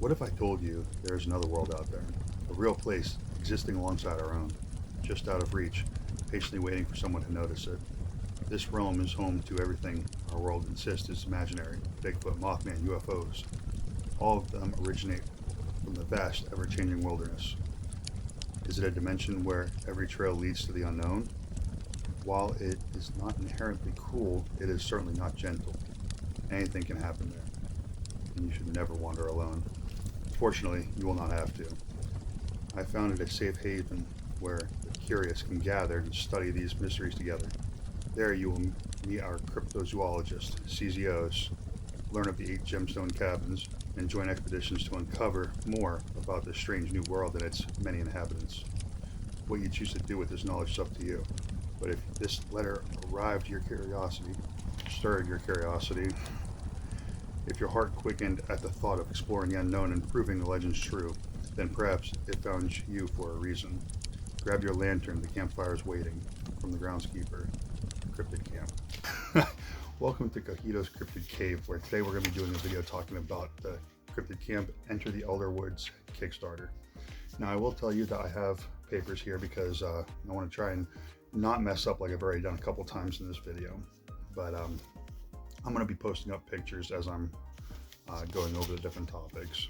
What if I told you there's another world out there? A real place existing alongside our own, just out of reach, patiently waiting for someone to notice it. This realm is home to everything our world insists is imaginary. Bigfoot, Mothman, UFOs. All of them originate from the vast, ever-changing wilderness. Is it a dimension where every trail leads to the unknown? While it is not inherently cruel, it is certainly not gentle. Anything can happen there, and you should never wander alone. Fortunately, you will not have to. I found it a safe haven where the curious can gather and study these mysteries together. There you will meet our cryptozoologists, CZOs, learn of the 8 gemstone cabins, and join expeditions to uncover more about this strange new world and its many inhabitants. What you choose to do with this knowledge is up to you. But if this letter arrived your curiosity, stirred your curiosity, if your heart quickened at the thought of exploring the unknown and proving the legends true, then perhaps it found you for a reason. Grab your lantern, the campfire is waiting. From the groundskeeper, Cryptid Camp. Welcome to Cahito's Cryptid Cave, where today we're going to be doing a video talking about the Cryptid Camp Enter the Elderwilds Kickstarter. Now I will tell you that I have papers here because I want to try and not mess up like I've already done a couple times in this video. But I'm going to be posting up pictures as I'm going over the different topics.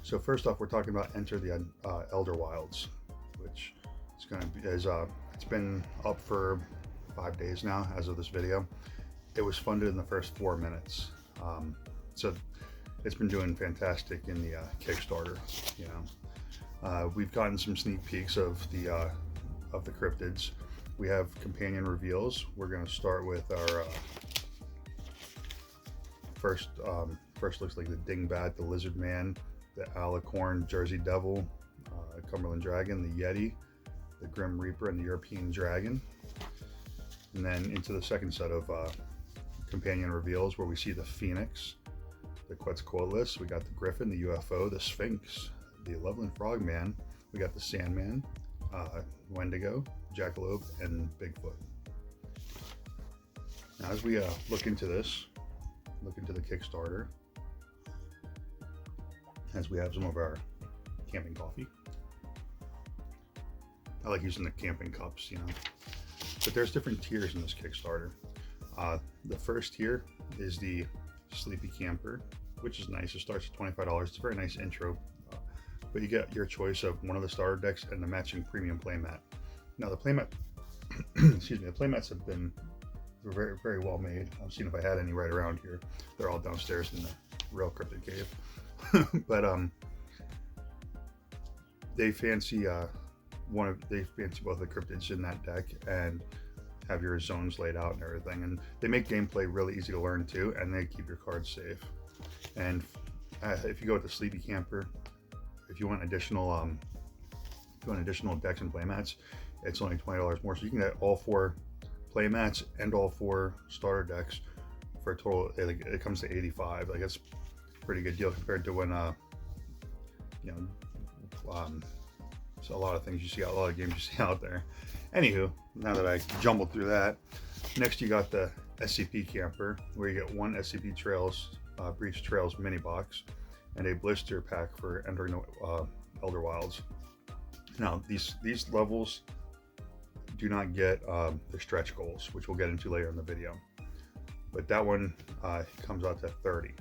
So first off, we're talking about Enter the Elderwilds, which is going to be it's been up for 5 days now as of this video. It was funded in the first 4 minutes, so it's been doing fantastic in the Kickstarter. You know, we've gotten some sneak peeks of the cryptids. We have companion reveals. We're going to start with our first looks like the Dingbat, the Lizard Man, the Alicorn Jersey Devil, Cumberland Dragon, the Yeti, the Grim Reaper, and the European Dragon. And then into the second set of companion reveals, where we see the Phoenix, the Quetzalcoatlus, we got the Griffin, the UFO, the Sphinx, the Loveland Frogman, we got the Sandman, Wendigo, Jackalope, and Bigfoot. Now as we look into this, look into the Kickstarter, as we have some of our camping coffee. I like using the camping cups, you know. But there's different tiers in this Kickstarter. The first tier is the Sleepy Camper, which is nice. It starts at $25. It's a very nice intro, but you get your choice of one of the starter decks and the matching premium playmat. Now the playmat, excuse me, the playmats have been very, very well made. I've seen if I had any right around here. They're all downstairs in the real Cryptid Cave. But they fancy both the cryptids in that deck and have your zones laid out and everything, and they make gameplay really easy to learn too, and they keep your cards safe. And if you go with the Sleepy Camper, if you want additional decks and playmats, it's only $20 more, so you can get all 4 playmats and all 4 starter decks for a total. It comes to $85. Like, that's a pretty good deal compared to when so a lot of things you see, a lot of games you see out there. Anywho, now that I jumbled through that, next you got the SCP Camper, where you get 1 SCP Trails, Breach Trails mini box, and a blister pack for entering the Elderwilds. Now these levels do not get the stretch goals, which we'll get into later in the video, but that one comes out to $30.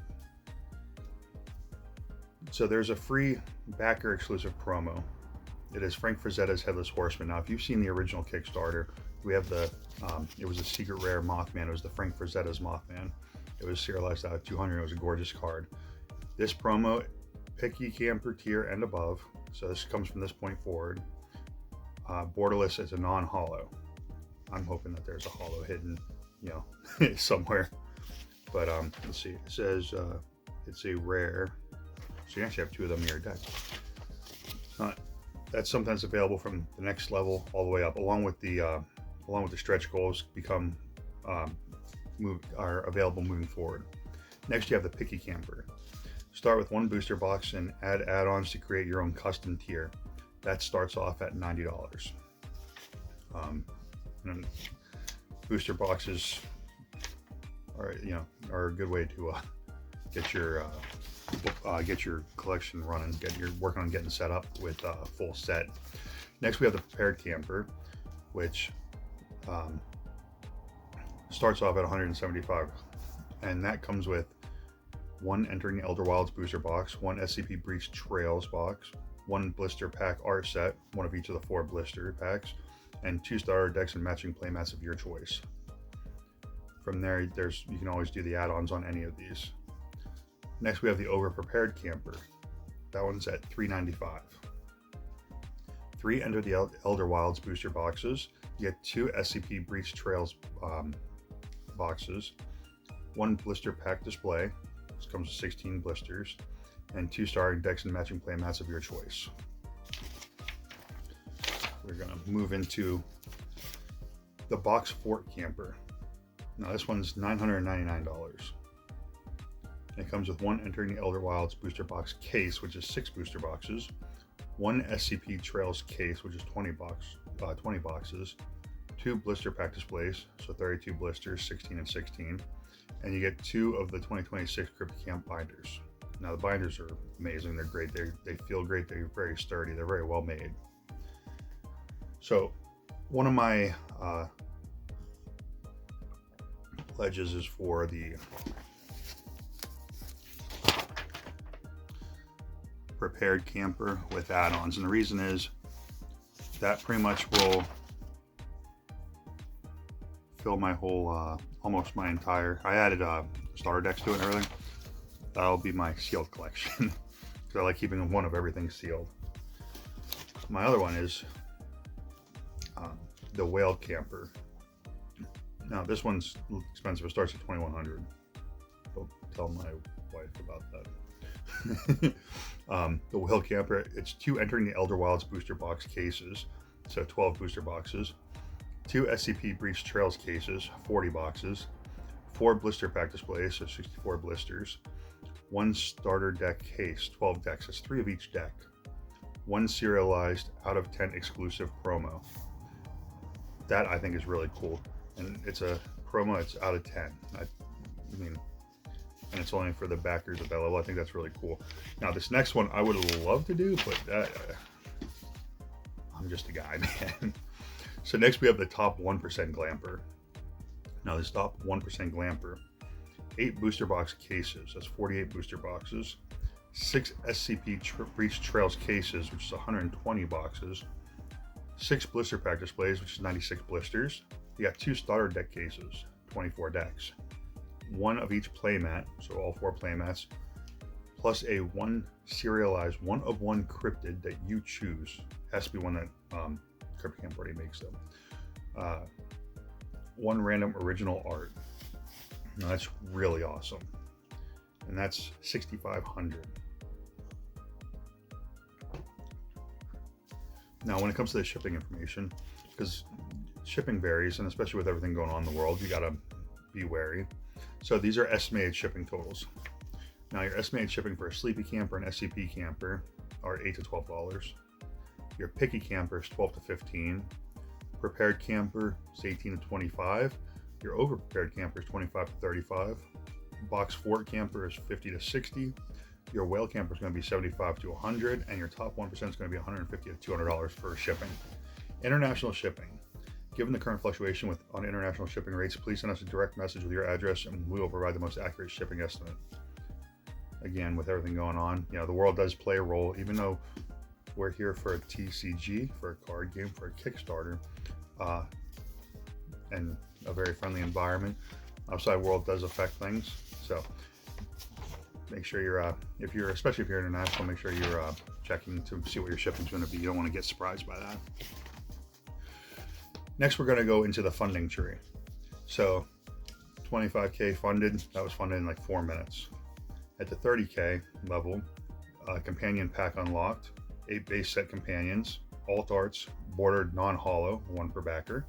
So there's a free backer exclusive promo. It is Frank Frazetta's Headless Horseman. Now, if you've seen the original Kickstarter, we have the, it was a secret rare Mothman. It was the Frank Frazetta's Mothman. It was serialized out of 200. It was a gorgeous card. This promo, picky camper tier and above. So this comes from this point forward. Borderless is a non-hollow. I'm hoping that there's a hollow hidden, you know, somewhere. But let's see. It says it's a rare. So you actually have 2 of them in your deck. That's sometimes available from the next level all the way up, along with the stretch goals are available moving forward. Next, you have the Picky Camper. Start with 1 booster box and add add-ons to create your own custom tier. That starts off at $90. And booster boxes are a good way to get your get your collection running, you're working on getting set up with a full set. Next, we have the prepared camper, which starts off at 175, and that comes with one Entering the Elderwilds booster box, one SCP Breach Trails box, one blister pack art set, one of each of the 4 blister packs, and 2 starter decks and matching playmats of your choice. From there, you can always do the add-ons on any of these. Next, we have the Over Prepared camper. That one's at $395. 3 Enter the Elderwilds booster boxes. You get 2 SCP Breach Trails boxes, 1 blister pack display. This comes with 16 blisters, and 2 starter decks and matching playmats of your choice. We're gonna move into the Box Fort camper. Now this one's $999. It comes with 1 Entering the Elderwilds booster box case, which is 6 booster boxes, 1 SCP Trails case, which is 20 boxes, 2 blister pack displays, so 32 blisters, 16 and 16, and you get 2 of the 2026 Cryptid Camp binders. Now the binders are amazing, they're great, they feel great, they're very sturdy, they're very well made. So one of my pledges is for the prepared camper with add-ons, and the reason is that pretty much will fill my whole almost my entire, I added starter decks to it and everything. That'll be my sealed collection because I like keeping one of everything sealed. My other one is the whale camper. Now this one's expensive, it starts at $2,100. Don't tell my wife about that. The whale camper, it's 2 Entering the Elderwilds booster box cases, so 12 booster boxes, 2 SCP Breach Trails cases, 40 boxes, 4 blister pack displays, so 64 blisters, 1 starter deck case, 12 decks, that's 3 of each deck, 1 serialized out of 10 exclusive promo. That I think is really cool, and it's a promo, it's out of 10. I mean, and it's only for the backers at that level. I think that's really cool. Now this next one I would love to do, but I'm just a guy, man. So next we have the top 1% Glamper. Now this top 1% Glamper, 8 booster box cases, that's 48 booster boxes, 6 SCP Breach Trails cases, which is 120 boxes, 6 blister pack displays, which is 96 blisters. You got 2 starter deck cases, 24 decks, 1 of each playmat, so all 4 playmats, plus a 1 serialized 1 of 1 cryptid that you choose. It has to be one that Cryptid Camp already makes them. 1 random original art. Now that's really awesome, and that's $6,500. Now when it comes to the shipping information, because shipping varies, and especially with everything going on in the world, you gotta be wary. So these are estimated shipping totals. Now your estimated shipping for a sleepy camper and SCP camper are $8 to $12. Your picky camper is $12 to $15. Prepared camper is $18 to $25. Your over prepared camper is $25 to $35. Box Fort camper is $50 to $60. Your whale camper is going to be $75 to $100, and your top 1% is going to be $150 to $200 for shipping. International shipping. Given the current fluctuation on international shipping rates, please send us a direct message with your address, and we will provide the most accurate shipping estimate. Again, with everything going on, the world does play a role, even though we're here for a TCG, for a card game, for a Kickstarter, and a very friendly environment. Outside world does affect things, so make sure you're, especially if you're international, make sure you're checking to see what your shipping's going to be. You don't want to get surprised by that. Next, we're going to go into the funding tree. So 25K funded, that was funded in like 4 minutes. At the 30K level, companion pack unlocked, 8 base set companions, alt arts, bordered non-hollow, 1 per backer.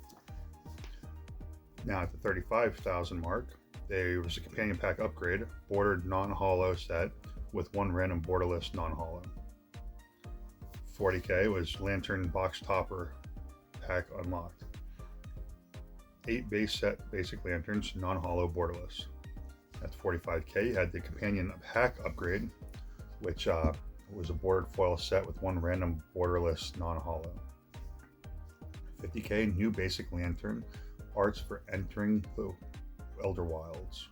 Now at the 35,000 mark, there was a companion pack upgrade, bordered non-hollow set with 1 random borderless non-hollow. 40K was lantern box topper pack unlocked. 8 base set basic lanterns, non-hollow borderless. At 45K, you had the companion pack upgrade, which was a bordered foil set with one random borderless non-hollow. 50K new basic lantern arts for entering the Elderwilds.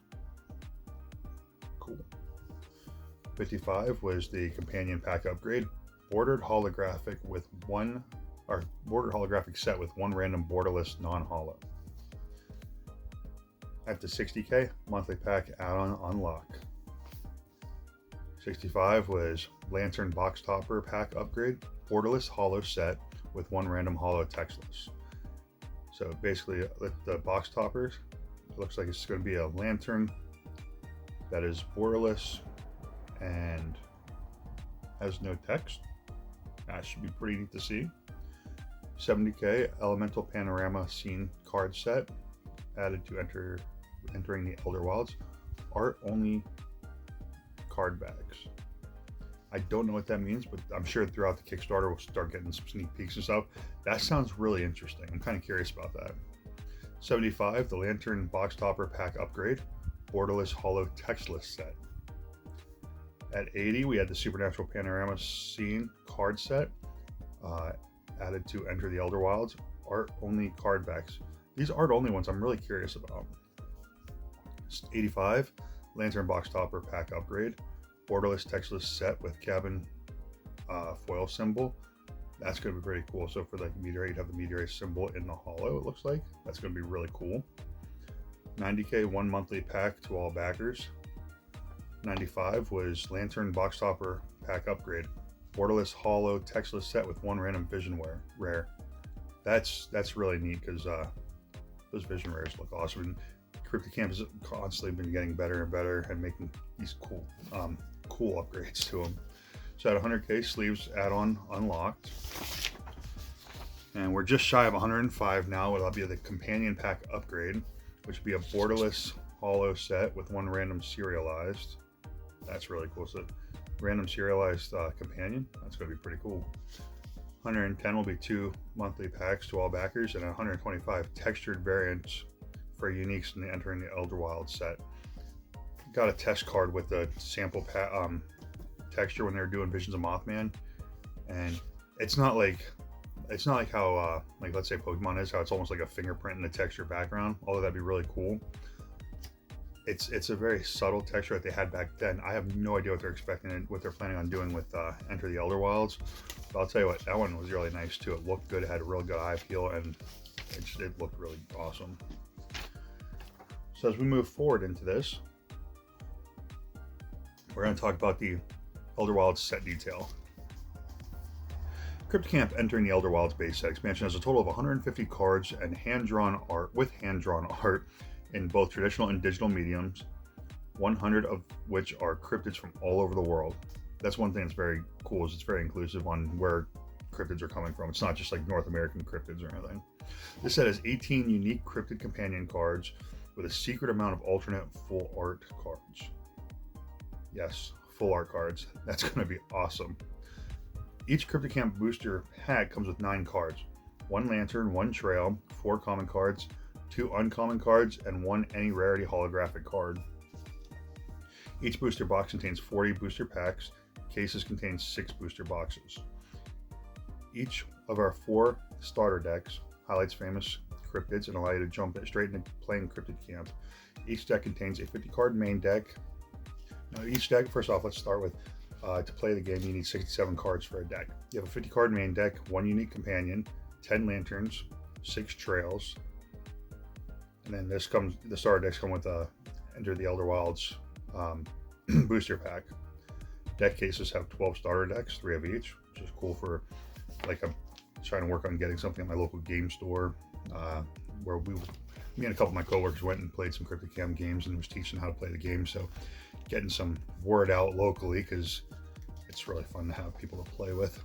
Cool. 55 was the companion pack upgrade, bordered holographic set with one random borderless non-hollow. At the 60K monthly pack add-on unlock. 65 was lantern box topper pack upgrade, borderless hollow set with one random hollow textless. So basically, the box toppers, it looks like it's going to be a lantern that is borderless and has no text. That should be pretty neat to see. 70K elemental panorama scene card set added to entering the Elderwilds. Art only card bags. I don't know what that means, but I'm sure throughout the Kickstarter we'll start getting some sneak peeks and stuff. That sounds really interesting. I'm kind of curious about that. 75, the lantern box topper pack upgrade, borderless hollow textless set. At 80, we had the supernatural panorama scene card set added to enter the Elderwilds. Art only card backs. These art only ones I'm really curious about. 85, lantern box topper pack upgrade, borderless textless set with cabin foil symbol. That's going to be pretty cool. So for the meteorite, you'd have the meteorite symbol in the hollow, it looks like. That's going to be really cool. 90K one monthly pack to all backers. 95 was lantern box topper pack upgrade, borderless hollow textless set with one random vision rare. That's really neat because those vision rares look awesome. And Cryptid Camp has constantly been getting better and better and making these cool upgrades to them. So at 100K sleeves add-on unlocked, and we're just shy of 105 now. It'll be the companion pack upgrade, which would be a borderless hollow set with one random serialized. That's really cool. So random serialized companion. That's going to be pretty cool. 110 will be 2 monthly packs to all backers, and 125 textured variants for uniques in entering the Elderwilds set. Got a test card with the sample texture when they were doing Visions of Mothman, and it's not like how like let's say Pokemon is, how it's almost like a fingerprint in the texture background, although that'd be really cool. It's a very subtle texture that they had back then. I have no idea what they're expecting and what they're planning on doing with Enter the Elderwilds, but I'll tell you what, that one was really nice too. It looked good, it had a real good eye feel, and it looked really awesome. So as we move forward into this, we're going to talk about the Elderwilds set detail. Cryptid Camp entering the Elderwilds base set expansion has a total of 150 cards and hand-drawn art in both traditional and digital mediums, 100 of which are cryptids from all over the world. That's one thing that's very cool, is it's very inclusive on where cryptids are coming from. It's not just like North American cryptids or anything. This set has 18 unique cryptid companion cards with a secret amount of alternate full art cards. Yes, full art cards. That's going to be awesome. Each Cryptid Camp booster pack comes with 9 cards, 1 lantern, 1 trail, 4 common cards, 2 uncommon cards, and 1 any rarity holographic card. Each booster box contains 40 booster packs. Cases contain 6 booster boxes. Each of our 4 starter decks highlights famous cryptids and allow you to jump straight into playing Cryptid Camp. Each deck contains a 50 card main deck. Now each deck, first off, let's start with to play the game you need 67 cards for a deck. You have a 50 card main deck, 1 unique companion, 10 lanterns, 6 trails, and then the starter decks come with Enter the Elderwilds booster pack. Deck cases have 12 starter decks, 3 of each, which is cool for, like, I'm trying to work on getting something at my local game store, where me and a couple of my coworkers went and played some Cryptid Camp games and was teaching how to play the game. So getting some word out locally, because it's really fun to have people to play with.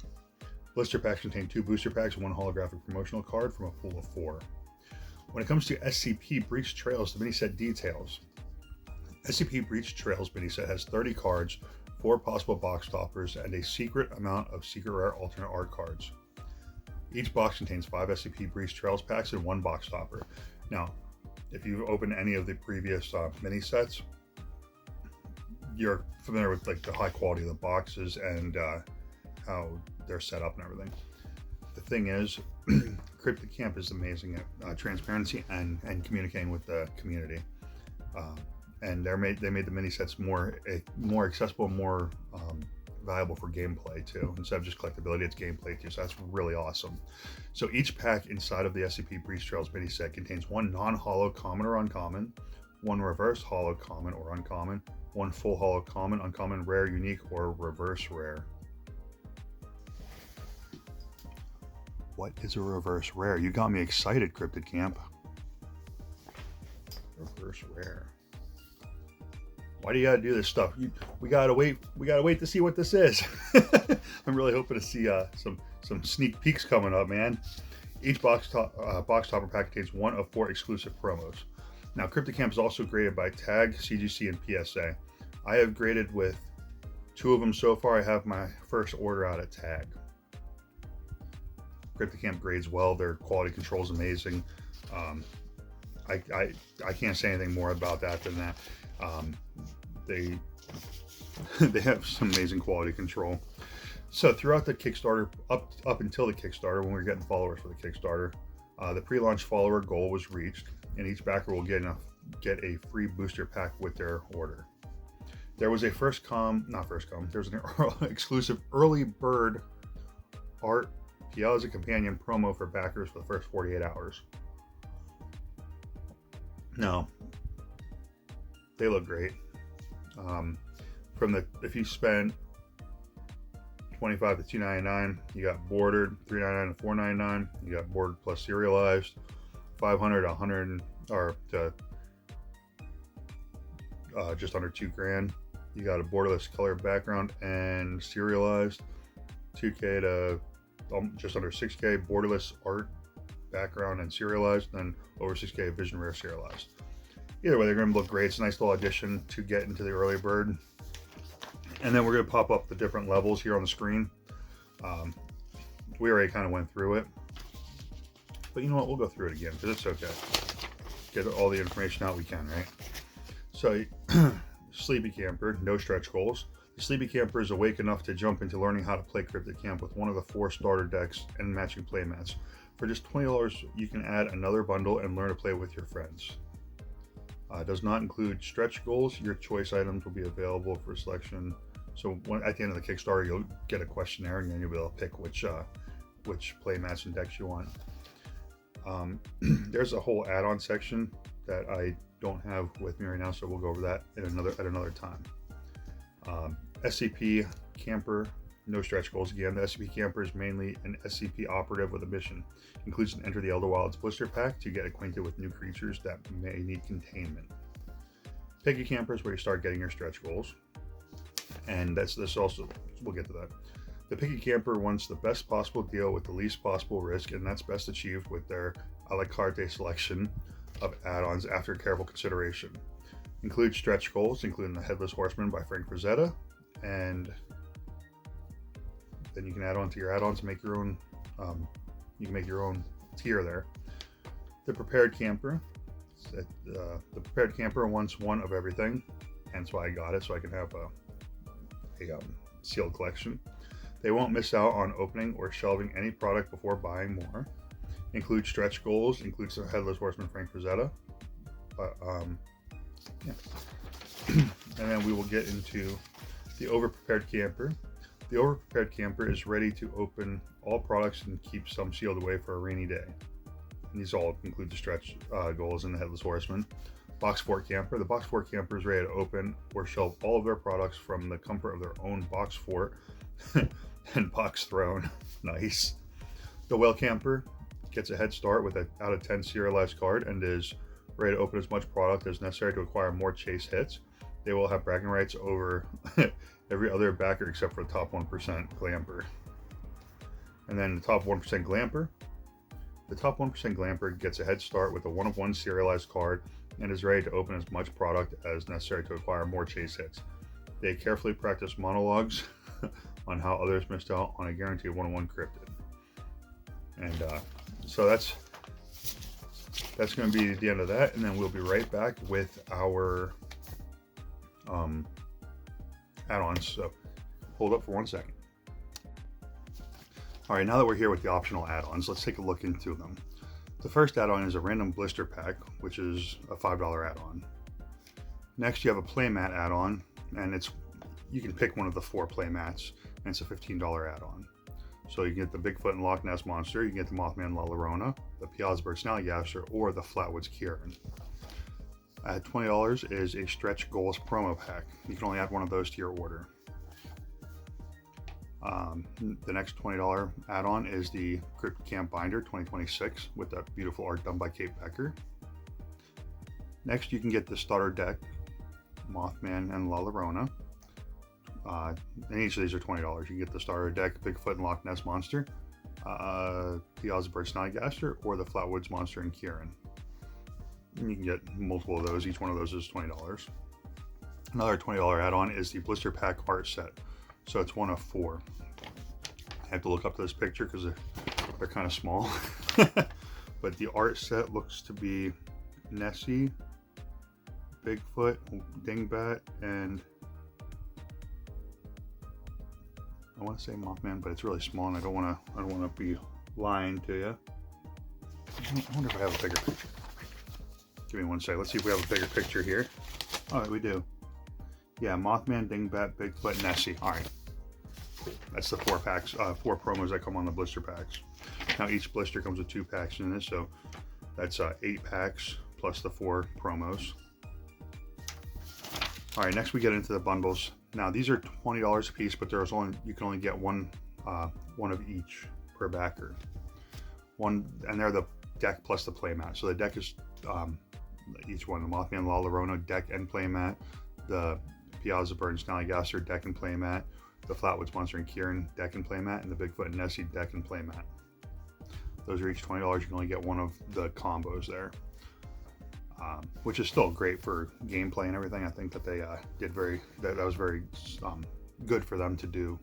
Blister packs contain 2 booster packs and 1 holographic promotional card from a pool of 4. When it comes to SCP Breach Trails, the mini set details. SCP Breach Trails mini set has 30 cards, 4 possible box toppers, and a secret amount of secret rare alternate art cards. Each box contains 5 SCP Breach Trails packs and 1 box topper. Now, if you've opened any of the previous mini sets, you're familiar with like the high quality of the boxes and how they're set up and everything. The thing is, Cryptid Camp is amazing at transparency and communicating with the community. And they made the mini sets more accessible, more valuable for gameplay too. Instead of just collectability, it's gameplay too. So that's really awesome. So each pack inside of the SCP Breach Trails mini set contains one non-holo common or uncommon, one reverse holo common or uncommon, one full holo common, uncommon, rare, unique, or reverse rare. What is a reverse rare? You got me excited, Cryptid Camp. Reverse rare. Why do you gotta do this stuff? We gotta wait to see what this is. I'm really hoping to see some sneak peeks coming up, man. Each box topper pack contains one of 4 exclusive promos. Now, Cryptid Camp is also graded by TAG, CGC, and PSA. I have graded with 2 of them so far. I have my first order out at TAG. Cryptid Camp grades well. Their quality control is amazing. I can't say anything more about that than that. They have some amazing quality control. So throughout the Kickstarter, up until the Kickstarter, when we were getting followers for the Kickstarter, the pre-launch follower goal was reached, and each backer will get a free booster pack with their order. There was a there was an exclusive early bird art Piazza companion promo for backers for the first 48 hours. Now, they look great. If you spend $25 to $2.99, you got bordered $3.99 to $4.99. You got bordered plus serialized $500 to $100 or to just under $2,000. You got a borderless color background and serialized $2K to just under $6K, borderless art background and serialized, then over $6K vision rare serialized. Either way, they're going to look great. It's a nice little addition to get into the early bird. And then we're going to pop up the different levels here on the screen. We already kind of went through it, but you know what? We'll go through it again because it's okay. Get all the information out we can, right? So, Sleepy Camper, no stretch goals. The Sleepy Camper is awake enough to jump into learning how to play Cryptid Camp with one of the 4 starter decks and matching playmats. For just $20, you can add another bundle and learn to play with your friends. Does not include stretch goals. Your choice items will be available for selection. So at the end of the Kickstarter, you'll get a questionnaire, and then you'll be able to pick which playmats and decks you want. There's a whole add-on section that I don't have with me right now, so we'll go over that at another time. SCP Camper, no stretch goals again. The SCP Camper is mainly an SCP operative with a mission. Includes an Enter the Elderwilds blister pack to get acquainted with new creatures that may need containment. Piggy Camper is where you start getting your stretch goals. And this also, we'll get to that. The Piggy Camper wants the best possible deal with the least possible risk, and that's best achieved with their a la carte selection of add-ons after careful consideration. Include stretch goals, including the Headless Horseman by Frank Frazetta, and then you can add on to your add-ons and make your own. You can make your own tier there. The Prepared Camper. The Prepared Camper wants one of everything, hence why I got it, so I can have a sealed collection. They won't miss out on opening or shelving any product before buying more. Include stretch goals. Includes the Headless Horseman Frank Frazetta. And then we will get into the Overprepared Camper. The Overprepared Camper is ready to open all products and keep some sealed away for a rainy day. And these all include the stretch goals and the Headless Horseman. Box Fort Camper. The Box Fort Camper is ready to open or shelve all of their products from the comfort of their own box fort and box throne. Nice. The Whale Camper gets a head start with an out of 10 serialized card and is ready to open as much product as necessary to acquire more chase hits. They will have bragging rights over every other backer except for the top 1% Glamper. And then the top 1% Glamper. The top 1% Glamper gets a head start with a 1-of-1 serialized card and is ready to open as much product as necessary to acquire more chase hits. They carefully practice monologues on how others missed out on a guaranteed 1-of-1 Cryptid. And so that's going to be the end of that, and then we'll be right back with our add-ons. So hold up for 1 second. All right, now that we're here with the optional add-ons, let's take a look into them. The first add-on is a random blister pack, which is a $5 add-on. Next, you have a playmat add-on, and you can pick one of the 4 playmats, and it's a $15 add-on. So you can get the Bigfoot and Loch Ness Monster, you can get the Mothman La Llorona, the Piazza Snallygaster, or the Flatwoods Kieran. At $20 is a Stretch Goals promo pack. You can only add one of those to your order. The next $20 add-on is the Cryptid Camp Binder 2026 with that beautiful art done by Kate Becker. Next, you can get the starter deck, Mothman and La Llorona. And each of these are $20. You can get the starter deck, Bigfoot and Loch Ness Monster, Piazza Snallygaster, or the Flatwoods Monster and Kieran. And you can get multiple of those. Each one of those is $20. Another $20 add-on is the blister pack art set. So it's one of 4. I have to look up this picture because they're kind of small. But the art set looks to be Nessie, Bigfoot, Dingbat, and I want to say Mothman, but it's really small, and I don't want to be lying to you. I wonder if I have a bigger picture. Give me 1 second. Let's see if we have a bigger picture here. All right, we do. Yeah, Mothman, Dingbat, Bigfoot, Nessie. All right. That's the 4 packs, 4 promos that come on the blister packs. Now each blister comes with 2 packs in it, so that's 8 packs plus the 4 promos. All right, next we get into the bundles. Now these are $20 a piece, but you can only get one of each per backer. And they're the deck plus the playmat. So the deck is each one: the Mothman La Llorona deck and playmat, the Piazza Snallygaster deck and playmat, the Flatwoods Monster and Kieran deck and playmat, and the Bigfoot and Nessie deck and playmat. Those are each $20. You can only get one of the combos there, which is still great for gameplay and everything. I think that they did that was very good for them to do,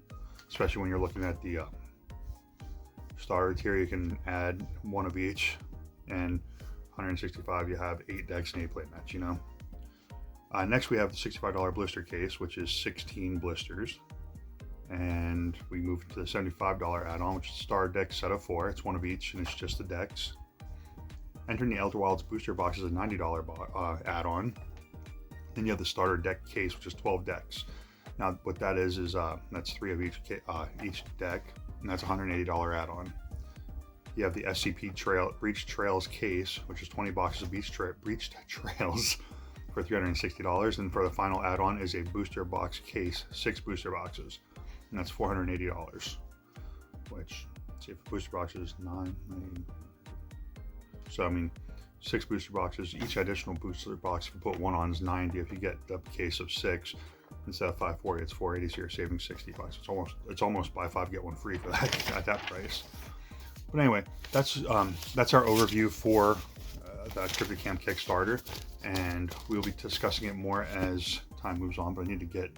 especially when you're looking at the starter tier. You can add one of each, and 165 you have 8 decks and 8 playmats, you know. Next we have the $65 blister case, which is 16 blisters. And we move to the $75 add-on, which is a star deck set of 4. It's one of each, and it's just the decks. Entering the Elderwilds booster box is a $90 add-on. Then you have the starter deck case, which is 12 decks. Now, what that is that's 3 of each deck, and that's a $180 add-on. You have the SCP Breach Trails case, which is 20 boxes of Breached Trails for $360. And for the final add-on is a booster box case, 6 booster boxes, and that's $480. Which, let's see if the booster box is 9. So I mean, 6 booster boxes. Each additional booster box, if you put one on, is $90. If you get the case of 6 instead of $540, it's $480. So you're saving $60. It's almost buy 5 get 1 free for that at that price. But anyway, that's our overview for the Cryptid Camp Kickstarter, and we'll be discussing it more as time moves on. But I need to get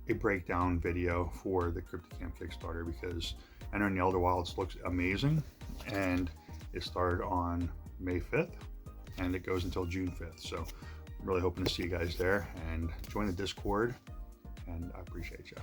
a breakdown video for the Cryptid Camp Kickstarter, because Entering the Elderwilds looks amazing, and it started on May 5th and it goes until June 5th. So I'm really hoping to see you guys there, and join the Discord, and I appreciate you.